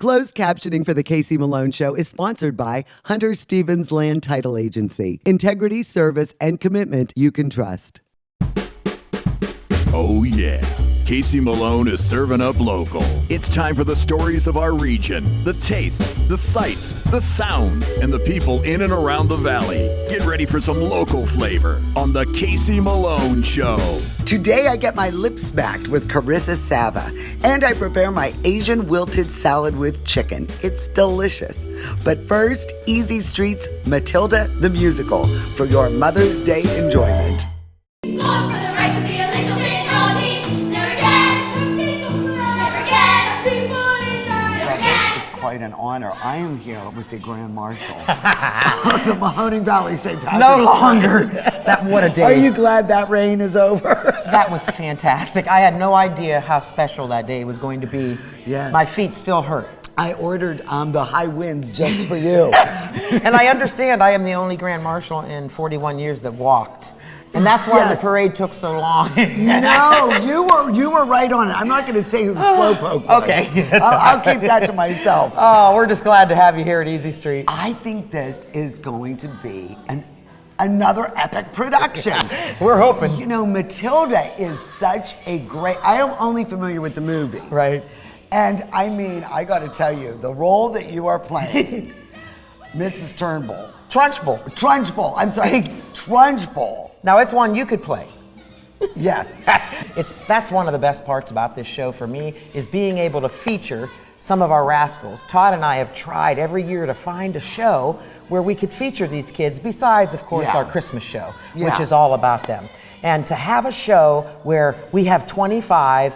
Closed captioning for the Casey Malone Show is sponsored by Hunter Stevens Land Title Agency. Integrity, service, and commitment you can trust. Oh yeah, Casey Malone is serving up local. It's time for the stories of our region, the tastes, the sights, the sounds, and the people in and around the valley. Get ready for some local flavor on the Casey Malone Show. Today I get my lips smacked with Carissa Sava, and I prepare my Asian wilted salad with chicken. It's delicious. But first, Easy Street's Matilda the Musical for your Mother's Day enjoyment. Quite an honor. I am here with the Grand Marshal of the Mahoning Valley St. Patrick's No longer. What a day. Are you glad that rain is over? That was fantastic. I had no idea how special that day was going to be. Yes. My feet still hurt. I ordered the high winds just for you. And I understand I am the only Grand Marshal in 41 years that walked. And that's why the parade took so long. No, you were right on it. I'm not going to say who the slowpoke was. Okay. I'll keep that to myself. Oh, we're just glad to have you here at Easy Street. I think this is going to be another epic production. We're hoping. You know, Matilda is such a great... I am only familiar with the movie. Right. And I mean, I got to tell you, the role that you are playing, Mrs. Turnbull. Trunchbull. I'm sorry, Trunchbull. Now, it's one you could play. Yes. That's one of the best parts about this show for me, is being able to feature some of our rascals. Todd and I have tried every year to find a show where we could feature these kids, besides, of course, our Christmas show, which is all about them. And to have a show where we have 25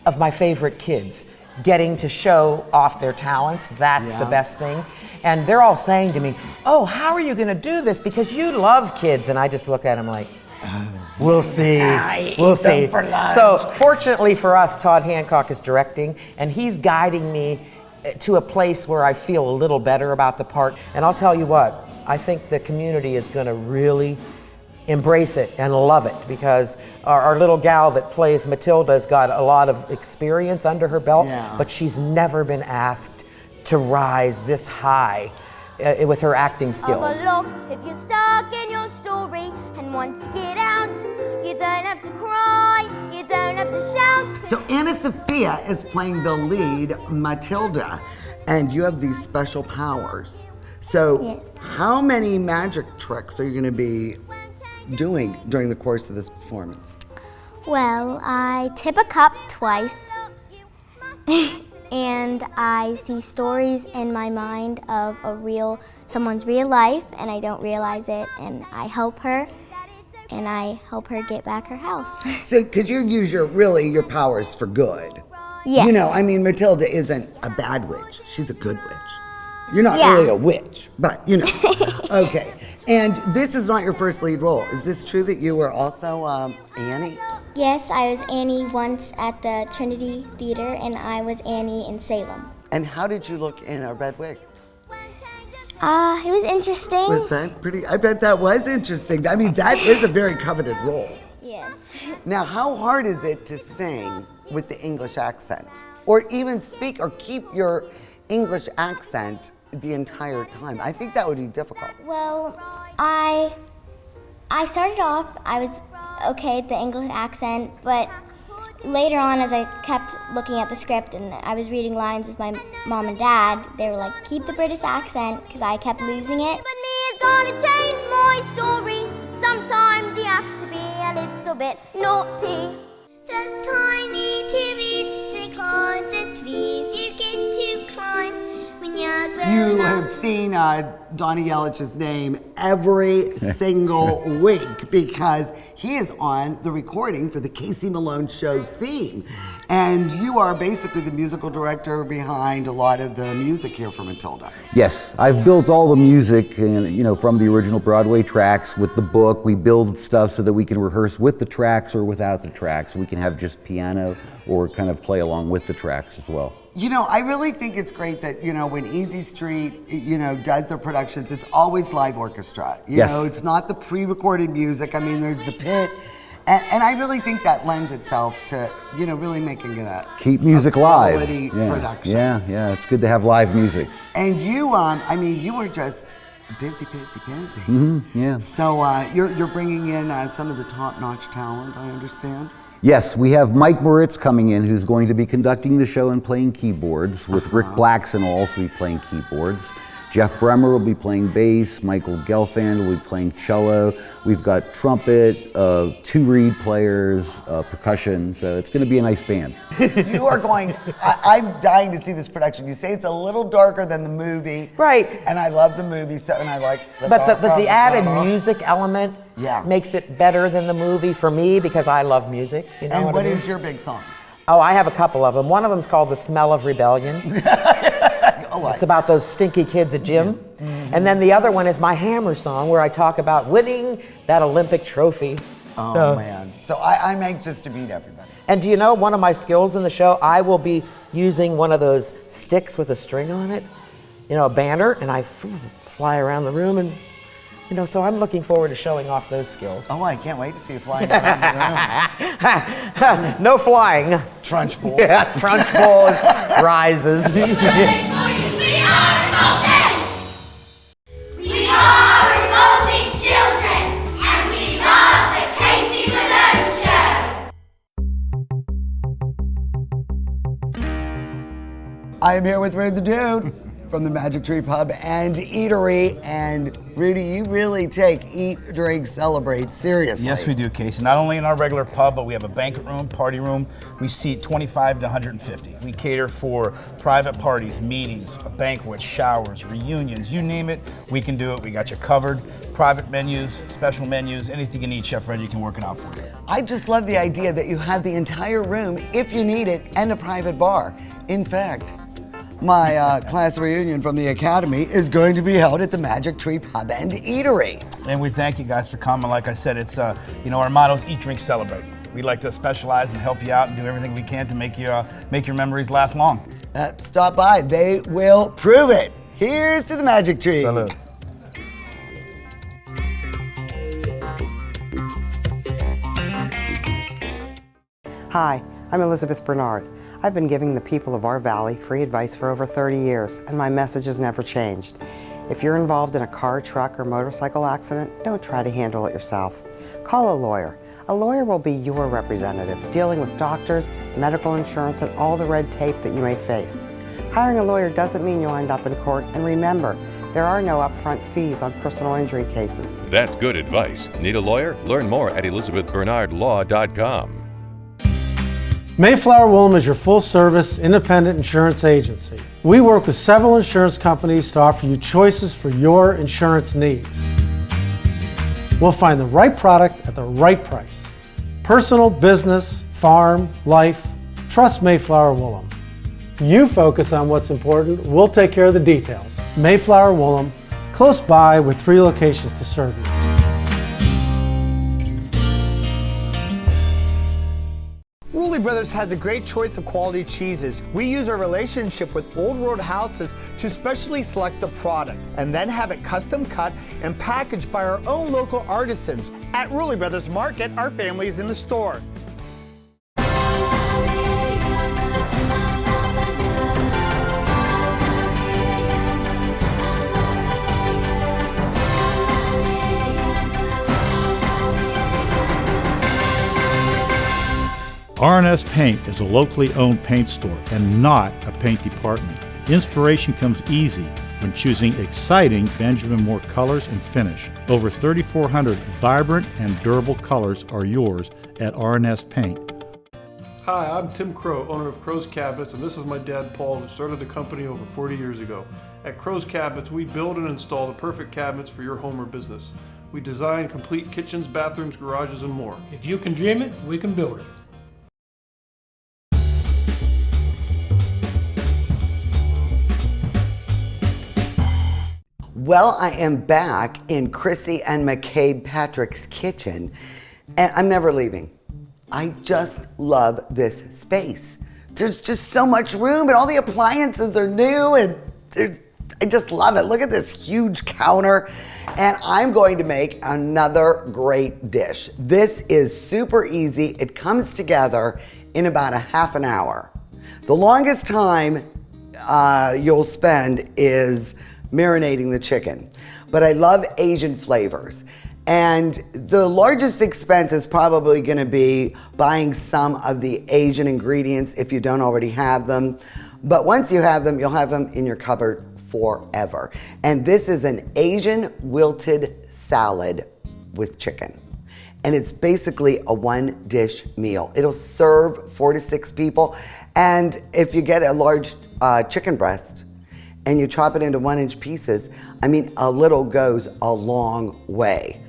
of my favorite kids getting to show off their talents, that's the best thing. And they're all saying to me, oh, how are you going to do this? Because you love kids. And I just look at them like, we'll see. We'll see. So fortunately for us, Todd Hancock is directing, and he's guiding me to a place where I feel a little better about the part. And I'll tell you what, I think the community is going to really embrace it and love it, because our little gal that plays Matilda has got a lot of experience under her belt, but she's never been asked to rise this high with her acting skills. Look, if you're stuck in your story and want to get out, you don't have to cry, you don't have to shout. So Anna Sophia is playing the lead, Matilda, and you have these special powers. So how many magic tricks are you going to be doing during the course of this performance? Well, I tip a cup twice. And I see stories in my mind of someone's real life, and I don't realize it, and I help her, and I help her get back her house. So, because you use your powers for good. Yes. You know, I mean, Matilda isn't a bad witch. She's a good witch. You're not really a witch, but you know. Okay. And this is not your first lead role. Is this true that you were also Annie? Yes, I was Annie once at the Trinity Theater, and I was Annie in Salem. And how did you look in a red wig? It was interesting. Was that pretty? I bet that was interesting. I mean, that is a very coveted role. Yes. Now, how hard is it to sing with the English accent? Or even speak or keep your English accent the entire time? I think that would be difficult. Well, I started off, I was okay at the English accent, but later on, as I kept looking at the script and I was reading lines with my mom and dad, they were like, keep the British accent, because I kept losing it. But me is gonna change my story. Sometimes you have to be a little bit naughty. The tiny to reach to climb the trees you get to climb when you're grown You up. have seen Donnie Yelich's name every single week because he is on the recording for the Casey Malone Show theme. And you are basically the musical director behind a lot of the music here for Matilda. Yes, I've built all the music, and from the original Broadway tracks with the book. We build stuff so that we can rehearse with the tracks or without the tracks. We can have just piano or kind of play along with the tracks as well. I really think it's great that, when Easy Street, does their productions, it's always live orchestra. You know, it's not the pre-recorded music. I mean, there's the pit And I really think that lends itself to, really making it a Keep music live. quality production. Yeah, it's good to have live music. And you, you were just busy. Yeah. So you're bringing in some of the top-notch talent, I understand? Yes, we have Mike Moritz coming in, who's going to be conducting the show and playing keyboards, with Rick Blackson will also be playing keyboards. Jeff Bremer will be playing bass, Michael Gelfand will be playing cello. We've got trumpet, 2 reed players, percussion, so it's going to be a nice band. You are going, I'm dying to see this production. You say it's a little darker than the movie. Right. And I love the movie, so, and I like the But the added music element Yeah. makes it better than the movie for me, because I love music. You know And what I mean? is your big song? Oh, I have a couple of them. One of them's called The Smell of Rebellion. It's about those stinky kids at gym. Mm-hmm. And then the other one is my Hammer song, where I talk about winning that Olympic trophy. Oh, man. So I'm anxious to meet everybody. And do you know one of my skills in the show? I will be using one of those sticks with a string on it, a banner, and I fly around the room, and so I'm looking forward to showing off those skills. Oh, I can't wait to see you flying around the room. No flying. Trunchbull. Yeah, Trunchbull rises. We are revolting children, and we love the Casey Malone Show. I am here with Rudy the Dude from the Magic Tree Pub and Eatery. And Rudy, you really take Eat, Drink, Celebrate seriously. Yes, we do, Casey. Not only in our regular pub, but we have a banquet room, party room. We seat 25 to 150. We cater for private parties, meetings, banquets, showers, reunions, you name it, we can do it. We got you covered. Private menus, special menus, anything you need, Chef Reggie can work it out for you. I just love the idea that you have the entire room, if you need it, and a private bar. In fact, my class reunion from the Academy is going to be held at the Magic Tree Pub and Eatery. And we thank you guys for coming. Like I said, it's our motto is Eat, Drink, Celebrate. We like to specialize and help you out and do everything we can to make your memories last long. Stop by. They will prove it. Here's to the Magic Tree. Salute. Hi, I'm Elizabeth Bernard. I've been giving the people of our valley free advice for over 30 years, and my message has never changed. If you're involved in a car, truck, or motorcycle accident, don't try to handle it yourself. Call a lawyer. A lawyer will be your representative, dealing with doctors, medical insurance, and all the red tape that you may face. Hiring a lawyer doesn't mean you'll end up in court, and remember, there are no upfront fees on personal injury cases. That's good advice. Need a lawyer? Learn more at elizabethbernardlaw.com. Mayflower Woolham is your full-service, independent insurance agency. We work with several insurance companies to offer you choices for your insurance needs. We'll find the right product at the right price. Personal, business, farm, life. Trust Mayflower Woolham. You focus on what's important, we'll take care of the details. Mayflower Woolham, close by with 3 locations to serve you. Rulli Brothers has a great choice of quality cheeses. We use our relationship with Old World Houses to specially select the product and then have it custom cut and packaged by our own local artisans. At Rulli Brothers Market, our family is in the store. R&S Paint is a locally owned paint store and not a paint department. Inspiration comes easy when choosing exciting Benjamin Moore colors and finish. Over 3,400 vibrant and durable colors are yours at R&S Paint. Hi, I'm Tim Crow, owner of Crow's Cabinets, and this is my dad Paul, who started the company over 40 years ago. At Crow's Cabinets, we build and install the perfect cabinets for your home or business. We design complete kitchens, bathrooms, garages, and more. If you can dream it, we can build it. Well, I am back in Chrissy and McCabe Patrick's kitchen, and I'm never leaving. I just love this space. There's just so much room, and all the appliances are new, and I just love it. Look at this huge counter. And I'm going to make another great dish. This is super easy. It comes together in about a half an hour. The longest time you'll spend is marinating the chicken. But I love Asian flavors. And the largest expense is probably going to be buying some of the Asian ingredients if you don't already have them. But once you have them, you'll have them in your cupboard forever. And this is an Asian wilted salad with chicken. And it's basically a one dish meal. It'll serve 4 to 6 people. And if you get a large chicken breast and you chop it into 1-inch pieces, I mean, a little goes a long way.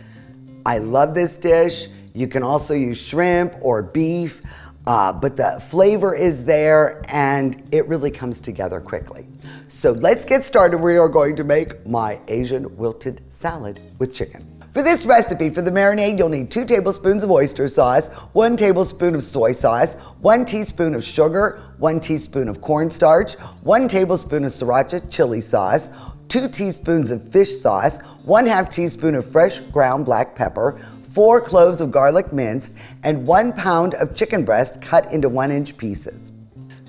I love this dish. You can also use shrimp or beef, but the flavor is there and it really comes together quickly. So let's get started. We are going to make my Asian wilted salad with chicken. For this recipe, for the marinade, you'll need 2 tablespoons of oyster sauce, 1 tablespoon of soy sauce, 1 teaspoon of sugar, 1 teaspoon of cornstarch, 1 tablespoon of sriracha chili sauce, 2 teaspoons of fish sauce, 1/2 teaspoon of fresh ground black pepper, 4 cloves of garlic minced, and 1 pound of chicken breast cut into 1-inch pieces.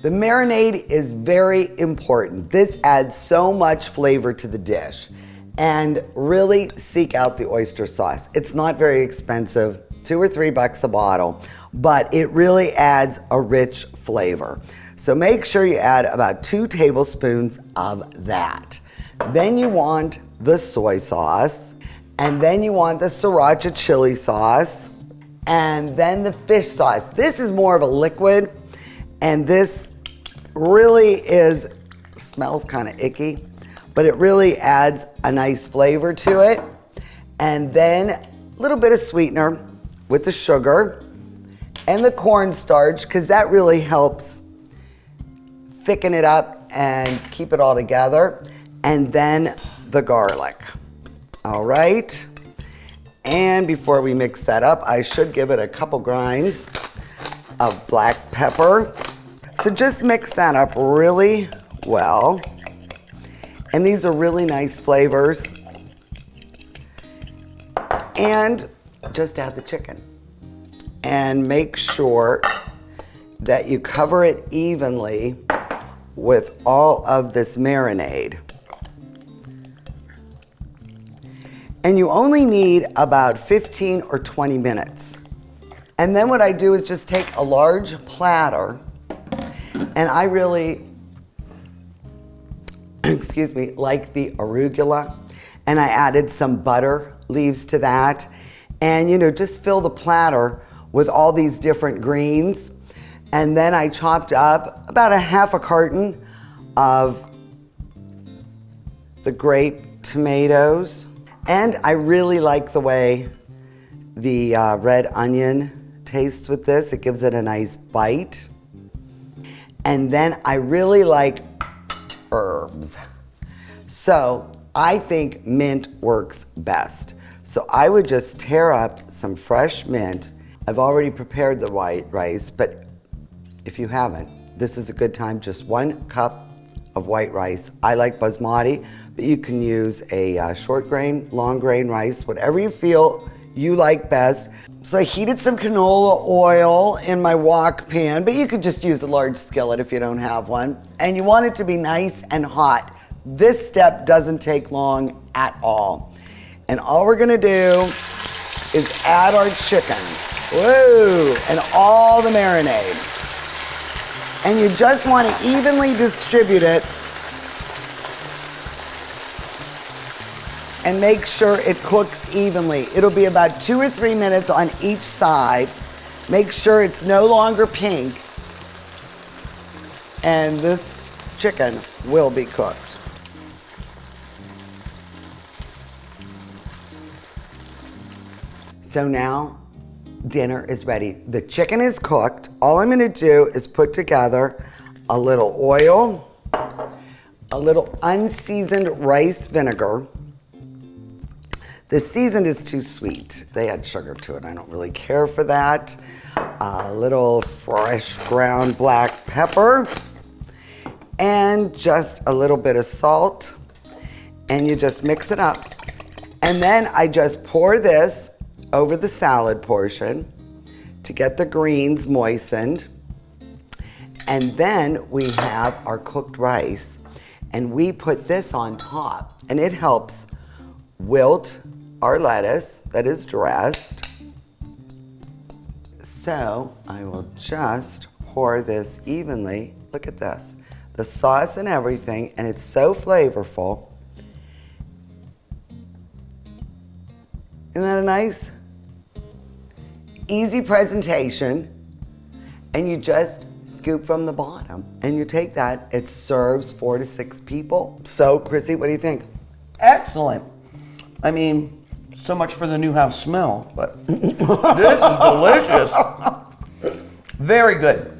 The marinade is very important. This adds so much flavor to the dish. And really seek out the oyster sauce. It's not very expensive, $2 or $3 a bottle, but it really adds a rich flavor. So make sure you add about 2 tablespoons of that. Then you want the soy sauce, and then you want the sriracha chili sauce, and then the fish sauce. This is more of a liquid, and this really smells kind of icky, but it really adds a nice flavor to it. And then a little bit of sweetener with the sugar and the cornstarch, because that really helps thicken it up and keep it all together. And then the garlic. All right. And before we mix that up, I should give it a couple grinds of black pepper. So just mix that up really well. And these are really nice flavors. And just add the chicken. And make sure that you cover it evenly with all of this marinade. And you only need about 15 or 20 minutes. And then what I do is just take a large platter, and I really like the arugula, and I added some butter leaves to that. And just fill the platter with all these different greens. And then I chopped up about a half a carton of the grape tomatoes. And I really like the way the red onion tastes with this. It gives it a nice bite. And then I really like herbs. So I think mint works best. So I would just tear up some fresh mint. I've already prepared the white rice, but if you haven't, this is a good time. Just 1 cup of white rice. I like basmati, but you can use a short grain, long grain rice, whatever you feel you like best. So I heated some canola oil in my wok pan, but you could just use a large skillet if you don't have one. And you want it to be nice and hot. This step doesn't take long at all. And all we're gonna do is add our chicken. Woo! And all the marinade. And you just want to evenly distribute it and make sure it cooks evenly. It'll be about 2 or 3 minutes on each side. Make sure it's no longer pink. And this chicken will be cooked. So now dinner is ready. The chicken is cooked. All I'm gonna do is put together a little oil, a little unseasoned rice vinegar. The seasoned is too sweet. They add sugar to it. I don't really care for that. A little fresh ground black pepper and just a little bit of salt and you just mix it up. And then I just pour this over the salad portion to get the greens moistened. And then we have our cooked rice, and we put this on top, and it helps wilt our lettuce that is dressed. So I will just pour this evenly. Look at this. The sauce and everything, and it's so flavorful. Isn't that a nice, easy presentation? And you just scoop from the bottom, and you take that. It serves 4 to 6 people. So, Chrissy, what do you think? Excellent. I mean, so much for the new house smell, but this is delicious. Very good.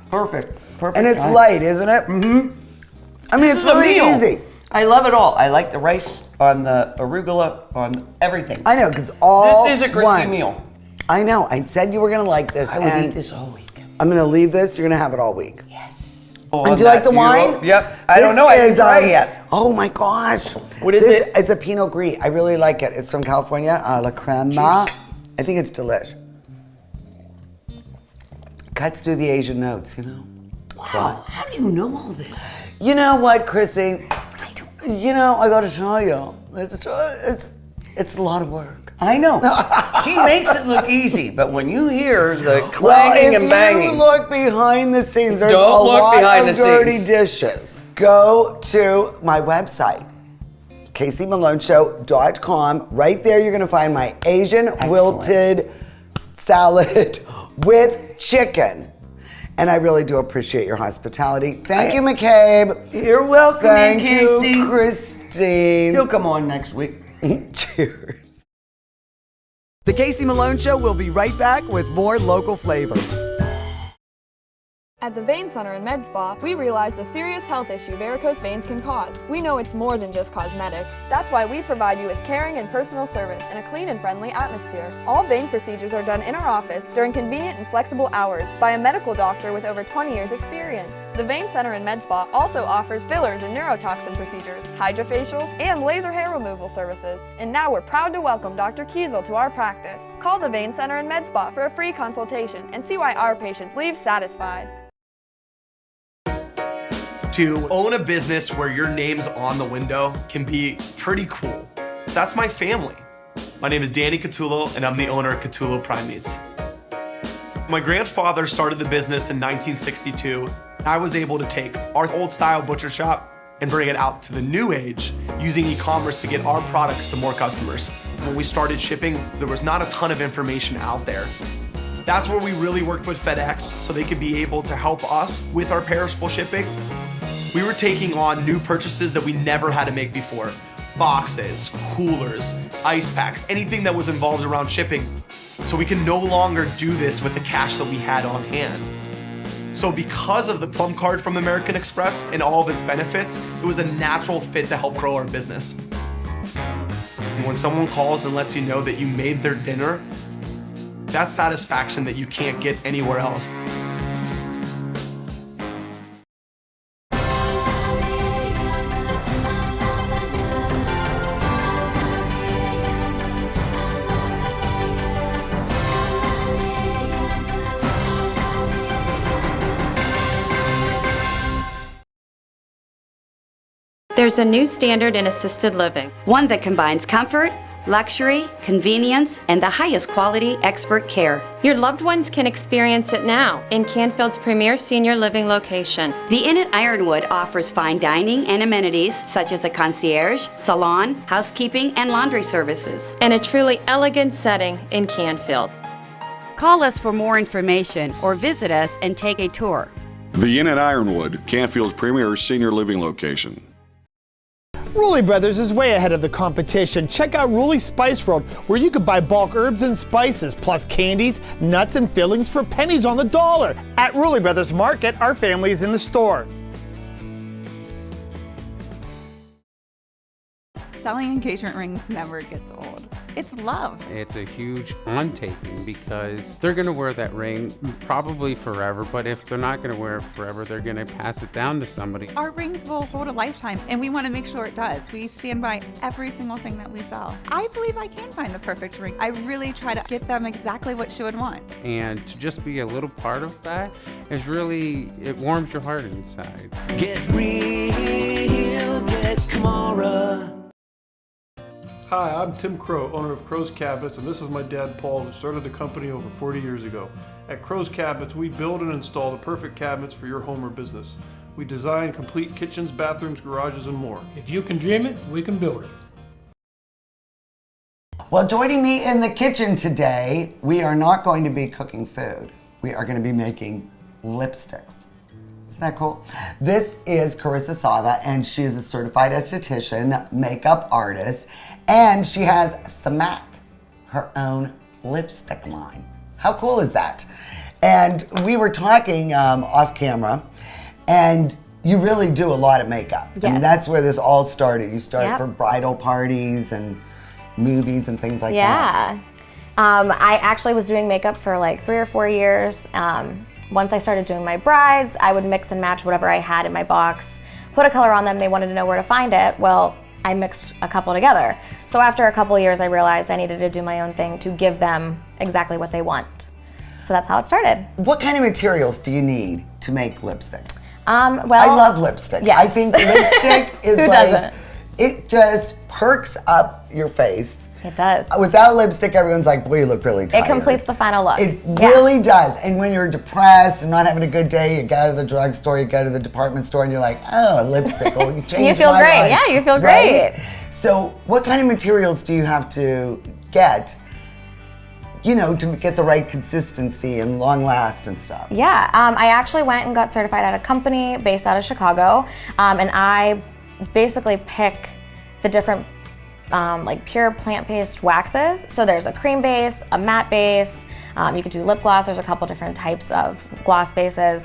Perfect. Perfect. And it's light, isn't it? Mm-hmm. I mean, it's really easy. I love it all. I like the rice on the arugula, on everything. I know, because all this is a Chrissy meal. I know. I said you were going to like this. I would eat this all week. I'm going to leave this. You're going to have it all week. Yes. And do you like the wine? Yep. I don't know. I haven't tried it yet. Oh my gosh. What is it? It's a Pinot Gris. I really like it. It's from California. La Crema. Cheers. I think it's delish. Cuts through the Asian notes, you know. Wow. How do you know all this? You know what, Chrissy? You know, I got to tell you, it's a lot of work. I know. She makes it look easy, but when you hear the clanging and banging. If you look behind the scenes, there's a Don't look lot behind of the dirty scenes. dishes. Go to my website, caseymalonесhow.com. Right there, you're going to find my Asian wilted salad with chicken. And I really do appreciate your hospitality. Thank you, McCabe. You're welcome, Thank Casey. you, Christine. He'll come on next week. Cheers. The Casey Malone Show will be right back with more local flavor. At the Vein Center in Med Spa, we realize the serious health issue varicose veins can cause. We know it's more than just cosmetic. That's why we provide you with caring and personal service in a clean and friendly atmosphere. All vein procedures are done in our office during convenient and flexible hours by a medical doctor with over 20 years experience. The Vein Center in Med Spa also offers fillers and neurotoxin procedures, hydrofacials, and laser hair removal services. And now we're proud to welcome Dr. Kiesel to our practice. Call the Vein Center in Med Spa for a free consultation and see why our patients leave satisfied. To own a business where your name's on the window can be pretty cool. That's my family. My name is Danny Catullo, and I'm the owner of Catullo Prime Meats. My grandfather started the business in 1962. I was able to take our old style butcher shop and bring it out to the new age using e-commerce to get our products to more customers. When we started shipping, there was not a ton of information out there. That's where we really worked with FedEx so they could be able to help us with our perishable shipping. We were taking on new purchases that we never had to make before. Boxes, coolers, ice packs, anything that was involved around shipping. So we can no longer do this with the cash that we had on hand. So because of the Plum Card from American Express and all of its benefits, it was a natural fit to help grow our business. And when someone calls and lets you know that you made their dinner, that's satisfaction that you can't get anywhere else. There's a new standard in assisted living. One that combines comfort, luxury, convenience, and the highest quality expert care. Your loved ones can experience it now in Canfield's premier senior living location. The Inn at Ironwood offers fine dining and amenities such as a concierge, salon, housekeeping, and laundry services. And a truly elegant setting in Canfield. Call us for more information or visit us and take a tour. The Inn at Ironwood, Canfield's premier senior living location. Rulli Brothers is way ahead of the competition. Check out Rulli Spice World, where you can buy bulk herbs and spices, plus candies, nuts, and fillings for pennies on the dollar. At Rulli Brothers Market, our family is in the store. Selling engagement rings never gets old. It's love. It's a huge on-taking because they're going to wear that ring probably forever, but if they're not going to wear it forever, they're going to pass it down to somebody. Our rings will hold a lifetime, and we want to make sure it does. We stand by every single thing that we sell. I believe I can find the perfect ring. I really try to get them exactly what she would want. And to just be a little part of that is really, it warms your heart inside. Get real, get Kamara. Hi, I'm Tim Crow, owner of Crow's Cabinets, and this is my dad Paul, who started the company over 40 years ago. At Crow's Cabinets, we build and install the perfect cabinets for your home or business. We design complete kitchens, bathrooms, garages, and more. If you can dream it, we can build it. Well, joining me in the kitchen today, we are not going to be cooking food. We are going to be making lipsticks. Isn't that cool? This is Carissa Sava, and she is a certified esthetician, makeup artist, and she has Samak, her own lipstick line. How cool is that? And we were talking off camera, and you really do a lot of makeup. Yes. I mean, that's where this all started. You started Yep. for bridal parties and movies and things like that. Yeah. I actually was doing makeup for like 3 or 4 years. Once I started doing my brides, I would mix and match whatever I had in my box, put a color on them, they wanted to know where to find it. Well, I mixed a couple together. So after a couple years, I realized I needed to do my own thing to give them exactly what they want. So that's how it started. What kind of materials do you need to make lipstick? Well, I love lipstick. yes. I think lipstick is Who like, doesn't? it just perks up your face. It does. Without lipstick, everyone's like, boy, you look really tired. It completes the final look. It really does. And when you're depressed and not having a good day, you go to the drugstore, you go to the department store, and you're like, oh, lipstick. Oh, you changed You feel my great. life. Yeah, you feel Right? great. So what kind of materials do you have to get, you know, to get the right consistency and long last and stuff? Yeah, I actually went and got certified at a company based out of Chicago, and I basically pick the different like pure plant-based waxes. So there's a cream base, a matte base, you could do lip gloss, there's a couple different types of gloss bases,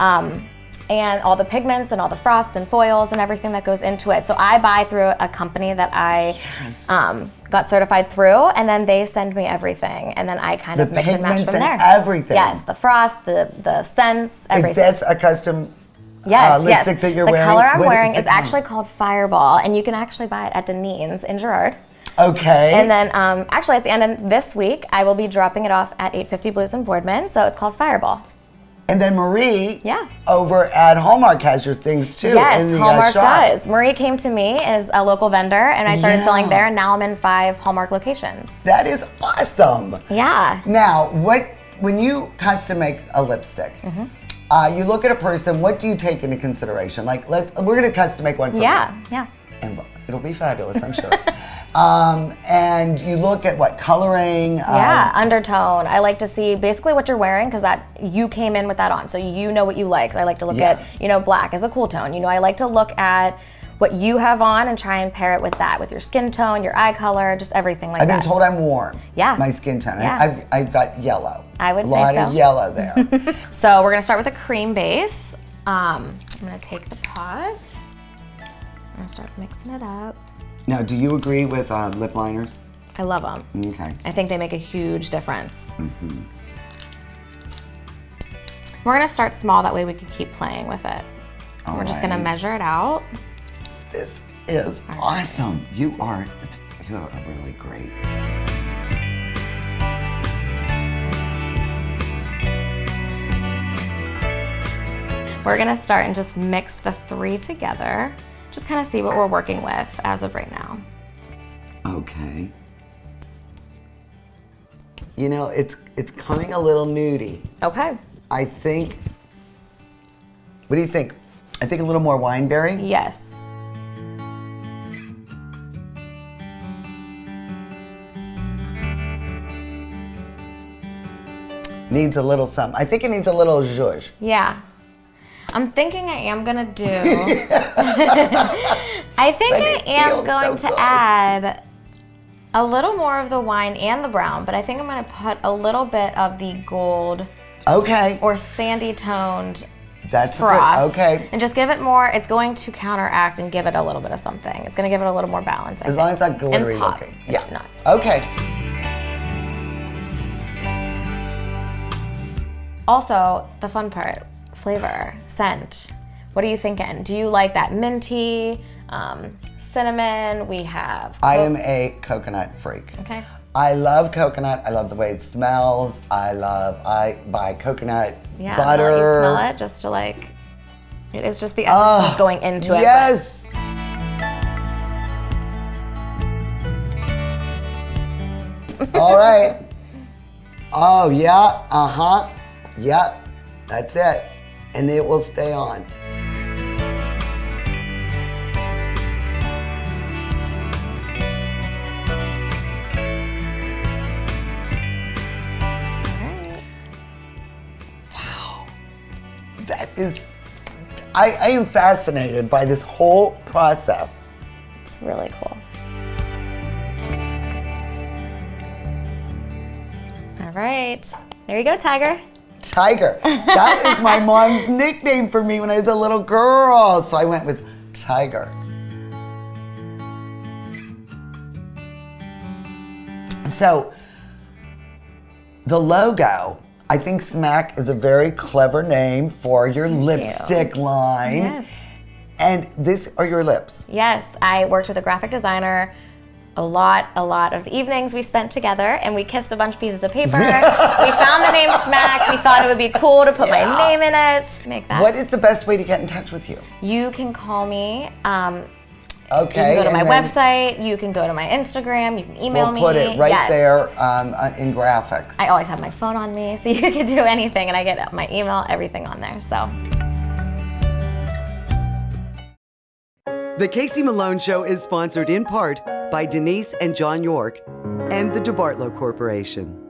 and all the pigments and all the frosts and foils and everything that goes into it. So I buy through a company that I got certified through, and then they send me everything, and then I kind of mix and match pigments from and there. everything. Yes, the frost, the scents, everything. Is that a custom Yes, lipstick that you're the wearing? The color I'm What wearing it is actually called Fireball, and you can actually buy it at Deneen's in Girard. Okay. And then actually at the end of this week, I will be dropping it off at 850 Blues in Boardman, so it's called Fireball. And then Marie over at Hallmark has your things too. Yes, in the, Hallmark shops. does. Marie came to me as a local vendor, and I started selling there, and now I'm in 5 Hallmark locations. That is awesome. Yeah. Now, when you custom make a lipstick, you look at a person, what do you take into consideration? Like, we're going to custom make one for me. Yeah. And it'll be fabulous, I'm sure. And you look at what, coloring? Undertone. I like to see basically what you're wearing, because that you came in with that on, so you know what you like. So I like to look at, black as a cool tone. I like to look at what you have on and try and pair it with that, with your skin tone, your eye color, just everything like that. I've been told I'm warm. Yeah. My skin tone. Yeah. I've got yellow. I would say so. A lot of yellow there. So we're gonna start with a cream base. I'm gonna take the pot. I'm gonna start mixing it up. Now, do you agree with lip liners? I love them. Okay. I think they make a huge difference. We're gonna start small, that way we can keep playing with it. All We're just gonna measure it out. This is awesome. You are really great. We're gonna start and just mix the 3 together. Just kind of see what we're working with as of right now. Okay. It's coming a little nudie. Okay. I think, what do you think? I think a little more wineberry? Yes. Needs a little something. I think it needs a little zhuzh. Yeah. I'm thinking I am gonna do, I think I am going to add a little more of the wine and the brown, but I think I'm gonna put a little bit of the gold. Okay. Or sandy toned That's frost. okay. And just give it more. It's going to counteract and give it a little bit of something. It's going to give it a little more balance. As long as it's not glittery looking. Yeah. Not. Okay. Also, the fun part, flavor, scent. What are you thinking? Do you like that minty, cinnamon? We have. I am a coconut freak. Okay. I love coconut. I love the way it smells. I buy coconut butter. You smell it just to like, it is just the essence of going into it. Yes. All right. Oh, yeah. Uh-huh. Yep. That's it. And it will stay on. That is, I am fascinated by this whole process. It's really cool. All right, there you go, Tiger. Tiger. That is my mom's nickname for me when I was a little girl, so I went with Tiger. So, the logo, I think Smack is a very clever name for your lipstick line. Yes. And these are your lips. Yes, I worked with a graphic designer. A lot of evenings we spent together, and we kissed a bunch of pieces of paper. We found the name Smack. We thought it would be cool to put my name in it. Make that. What is the best way to get in touch with you? You can call me. Okay. You can go to my website. You can go to my Instagram. You can email me. We'll put it right Yes. there in graphics. I always have my phone on me, so you can do anything, and I get my email, everything on there. So. The Casey Malone Show is sponsored in part by Denise and John York and the DeBartolo Corporation.